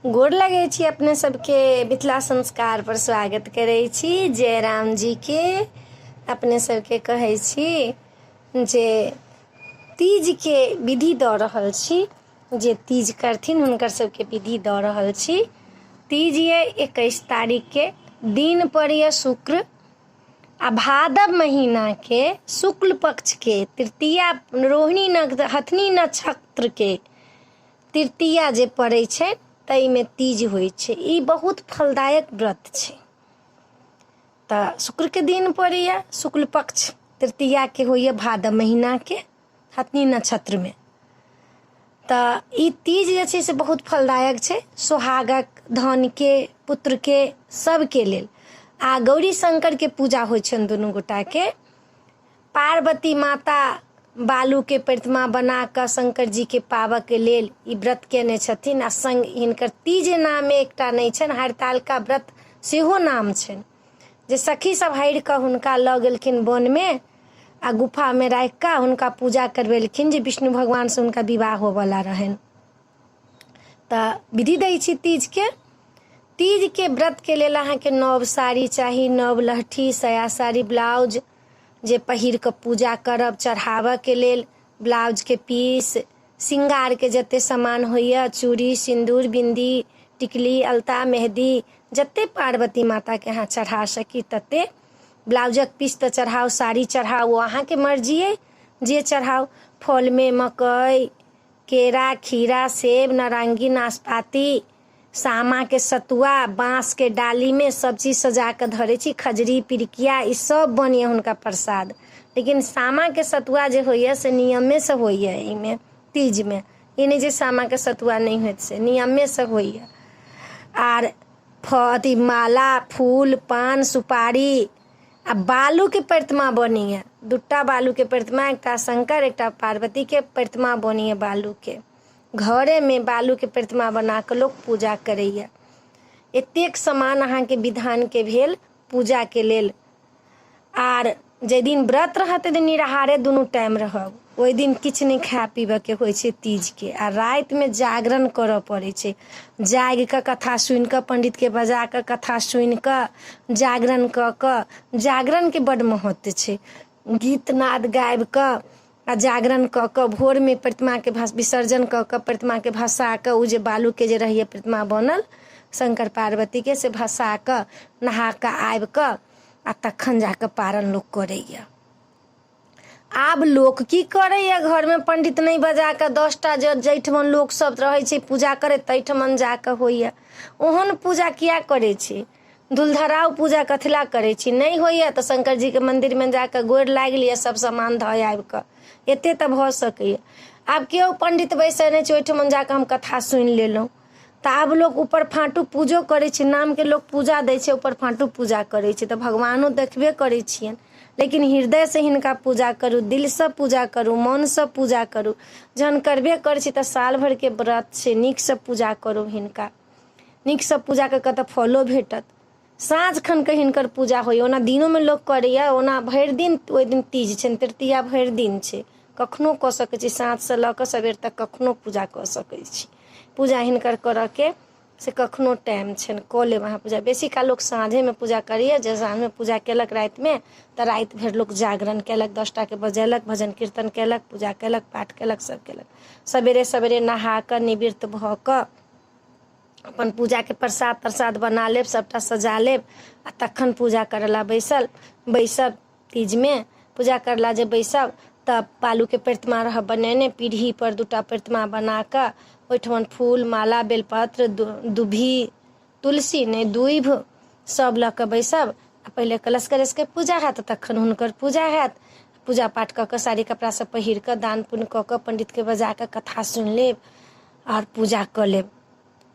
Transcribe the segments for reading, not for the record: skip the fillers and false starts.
गोर लगै छी अपने सबके मिथिला संस्कार पर स्वागत करै छी। जय राम जी के अपने सबके कहै छी जे तीज के विधि दऽ रहल छी, जे तीज करथिन हुनकर सबके विधि दऽ रहल छी। तीज ये 21 तारीख के दिन पर ये शुक्र आ भादव महीना के शुक्ल पक्ष के तृतीया रोहिणी हथनी नक्षत्र के तृतीया जे पड़ै छै ताहिमे तीज होइ छै। ई बहुत फलदायक व्रत छै। तऽ शुक्र के दिन पड़ैया, शुक्ल पक्ष तृतीया के होइए भादव महीना के हथनी नक्षत्र में। तऽ ई तीज जे छै से बहुत फलदायक छै, सुहागक, धन के, पुत्र के, सबके लेल। आ गौरी शंकर के पूजा होइ छनि दुनू गोटा के। पार्वती माता बालू के प्रतिमा बना कऽ शंकर जी के पाबऽ के लेल ई व्रत केने छथिन। आ संग हिनकर तीज नाम एकटा नहि छनि, हड़तालका व्रत सेहो नाम छनि, जे सखी सब हरि कऽ हुनका लऽ गेलखिन वन में आ गुफा में राखि कऽ हुनका पूजा करवेलखिन, जे विष्णु भगवान से हुनका विवाह होवला रहनि। तऽ विधि दै छी तीज के। तीज के व्रत के लेल अहाँके नव साड़ी चाही, नव लहठी, साया साड़ी, ब्लाउज जे पहिर कऽ पूजा करब, चढ़ाबऽ के लेल ब्लाउज के पीस, श्रृंगार के जते सामान होइए, चूड़ी, सिंदूर, बिंदी, टिकली, अलता, मेहंदी, जते पार्वती माता के अहाँ चढ़ा सकी तते। ब्लाउजक पीस तऽ चढ़ाउ, साड़ी चढ़ाउ, अहाँके मर्जी अइ जे चढ़ाउ। फल में मकई, केरा, खीरा, सेब, नारंगी, नाशपाती, सामा के सतुआ, बांस के डाली में सब चीज सजा के धरे छी। खजरी, पिरिकिया ई सब बनिए हुनका प्रसाद। लेकिन सामा के सतुआ जे होइए से नियमे से होइए इमे तीज में। ई नहीं जे सामा के सतुआ नहीं होइत, से नियमे से होइए। आर अथी माला, फूल, पान, सुपारी आ बालू के प्रतिमा बनिए। दूटा बालू के प्रतिमा, एकटा शंकर एकटा पार्वती के प्रतिमा बनिए बालू के। घरे में बालू के प्रतिमा बना कऽ लोक पूजा करैया। एतेक समान अहाँके विधान के भेल पूजा के लेल। आर जे दिन व्रत रहत दिन निराहारे दुनू टाइम रहब, ओहि दिन किछु नहीं खाए पीबऽ के होइ छै तीज के। आ राति में जागरण करऽ पड़ै छै, जागि कऽ कथा सुनि कऽ, पंडित के बजा कऽ कथा सुनि कऽ जागरण कऽ कऽ। जागरण के बड महत्व छै, गीत नाद गाबि कऽ आ जागरण कऽ कऽ भोर में प्रतिमा के विसर्जन कऽ कऽ प्रतिमा के भसा कऽ, उ जे बालू के जे रहैए प्रतिमा बनल शंकर पार्वती के, से भसा कऽ नहा कऽ आबि कऽ आ तखन जाकऽ पारण लोक करैया। आब लोक की करैया, घर में पंडित नहीं बजा कऽ 10टा जैठमन लोक सब रहै छै पूजा करे, तैठमन जाकऽ होइया। ओहन पूजा किया करे छी, धुलधराउ पूजा कथिला करे छी। नहीं होइया तऽ शंकर जी के मंदिर में जाकऽ गोर लागि लिअ, सब सामान धऽ आबि कऽ। एते तऽ भऽ सकैया। आब केओ पंडित बैसे नहीं छै, ओहिठमन जाकऽ हम कथा सुनि लेलहुँ। तऽ आब लोग ऊपर फाँटू पूजो करे छै, नाम के लोग पूजा दै छै, ऊपर फाँटू पूजा करे छै। तऽ भगवानो देखबे करै छियनि, लेकिन हृदय से हिनका पूजा करू, दिल से पूजा करू, मन से पूजा करू। जहन करबे करै छी तऽ साल भर के व्रत छै, नीक से पूजा करू हिनका। नीक से पूजा कऽ तऽ फलो भेटत। साँझ खन के हिनकर पूजा होइए। ओना दिनो में लोक करैया, ओना भरि दिन ओहि दिन तीज छनि, तृतीया भरि दिन छै। कखनो कऽ सकै छी, साँझ से लऽ कऽ सबेर तक कखनो पूजा कऽ सकै छी। पूजा हिनकर करऽ के से कखनो टाइम छनि, कऽ लेब अहाँ पूजा। बेसी काल लोक साँझे में पूजा करैए, जे साँझ में पूजा केलक राति में तऽ राति भरि लोक जागरण केलक, 10टा के बजेलक, भजन कीर्तन केलक, पूजा केलक, पाठ केलक, सब केलक। सवेरे सवेरे नहा कऽ निवृत्त भऽ कऽ अपन पूजा के प्रसाद तरसाद बना लेब, सबटा सजा लेब आ तखन पूजा करला बैसब। तीज में पूजा करला जे बैसब तब बालू के प्रतिमा रह बनेने, पीढ़ी पर 2टा प्रतिमा बना कऽ ओहिठमन फूल, माला, बेलपत्र, दुभी, तुलसी नहीं दूइभ सब लऽ कऽ बैसब। आ पहिले कलश कलश के पूजा हैत, तखन हुनकर पूजा हैत। पूजा पाठ कऽ कऽ साड़ी कपड़ा सब पहिर कऽ दान पुण्य कऽ कऽ पंडित के बजा कऽ कथा सुनि लेब और पूजा कऽ लेब।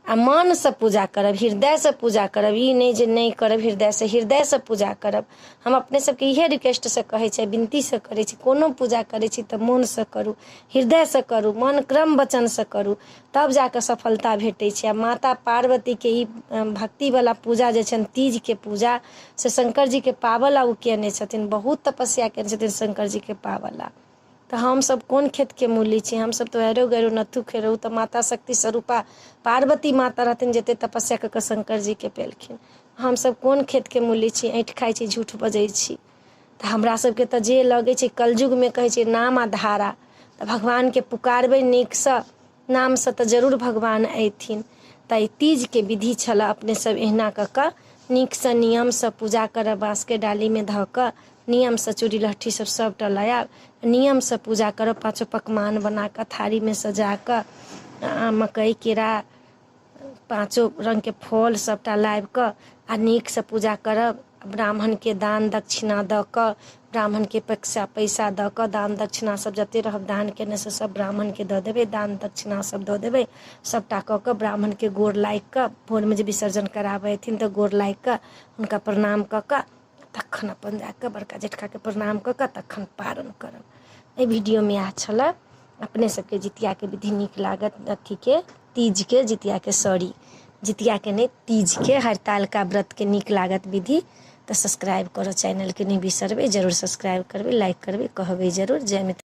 आ मन से पूजा करब, हृदय से पूजा करब। ई नहीं जे नहीं करब हृदय से पूजा करब। हम अपने सबके इहे रिक्वेस्ट से कहै छी, विनती से करै छी, कोनो पूजा करै छी तऽ मन से करू, हृदय से करू, मन क्रम वचन से करू, तब जाकऽ सफलता भेटै छै। आ माता पार्वती के ई भक्ति वाला पूजा जे छनि तीज के पूजा, से शंकर जी के पावला उ केने छथिन, बहुत तपस्या केने छथिन शंकर जी के पावला। तो हम सब कौन खेत के मूली छी, हम सब तो एरो गैरो नथु खेरो। तो माता शक्ति स्वरूपा पार्वती माता रहथिन जते तपस्या कऽ शंकर जी के पेलखिन। हम सब कौन खेत के मूली छी, ऐंठ खाइ छी, झूठ बजै छी। तऽ हमरा सबके तऽ जे लगै छै कलयुगमे कहै छै नाम आ धारा, तऽ भगवानके पुकारबै नीकसँ, नामसँ तऽ जरूर भगवान अयथिन। तऽ तीजके विधि छलऽ अपने सब एहिना कऽ कऽ नीकसँ नियमसँ पूजा करब, बाँसके डालीमे धऽ कऽ नियमसँ चूड़ी लहठी सब सबटा लायब, नियमसँ पूजा करब, पाँचो पकवान बना कऽ थारीमे सजा कऽ मकइ केरा पाँचो रङ्गके फल सबटा लाबि कऽ आ नीकसँ पूजा करब। ब्राह्मणके दान दक्षिणा दऽ कऽ, ब्राह्मणके पैसा दऽ कऽ दान दक्षिणा सब जते रहब दान केने से सब ब्राह्मणके दऽ देबै, दान दक्षिणा सब दऽ देबै। सबटा कऽ कऽ ब्राह्मणके गोर लागि कऽ, भोरमे जे विसर्जन कराबै अयथिन तऽ गोर लागि कऽ हुनका प्रणाम कऽ कऽ तखन अपन जाकऽ बड़का जेठकाके प्रणाम कऽ कऽ तखन पारण करब। एहि वीडियोमे इएह छलऽ। अपने सबके जितियाके विधि नीक लागत, अथीके तीजके, जितियाके सॉरी जितियाके नहीं तीजके, हड़तालका व्रतके नीक लागत विधि तऽ सब्सक्राइब करऽ चैनलके नहीं बिसरबै, जरूर सब्सक्राइब करबै, लाइक करबै, कहबै जरूर। जय मिथिला।